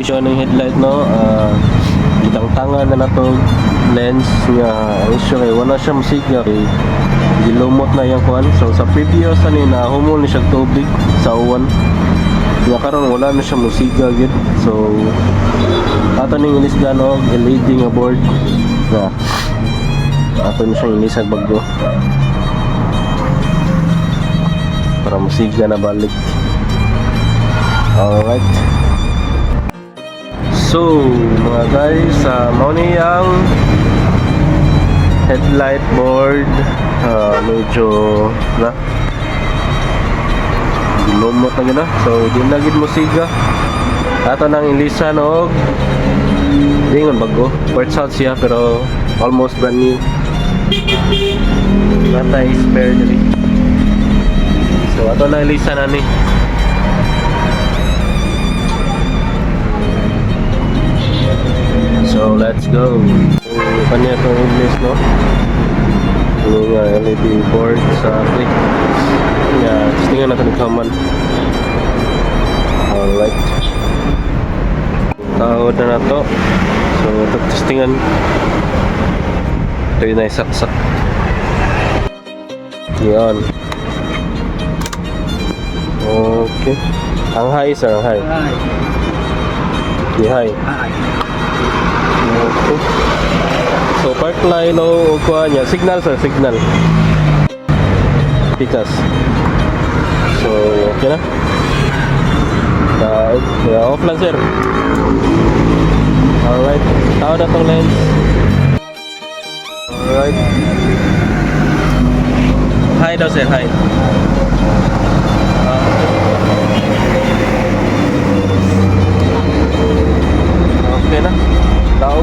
Siya ng headlight no, kitang tangan na natong lens nga ang issue kay wala siya musiga kay gilumot na yung kuan. So sa previous ani na humol ni siya tubig sa uwan nga karon wala na siya musiga gid. So ato ning ilis gano LED nga board na ato na siyang ilisan bago para musiga na balik. Alright. So, mga guys, mao ni ang headlight board. Medyo na lumot na gina. So, di na gid musiga. Ato nang ilisan og dingon bago. Quartz out siya pero almost brand new. Natay spare diri. So, ato nang ilisan ani. So let's go. Kanya itong English no. Yung LED board sa click. Yeah, testingan natin ng common. Alright. Tawad na to. So ito testingan. Ito yung naisaksak. Yan. Okay. Ang high sir, ang high. Okay, high. Okay. So park line o kuha niya signal sir, signal pikas. So okay na. Off lang sir. Alright, tao na tong lens. Alright. High daw sir, high. Okay na. Tao.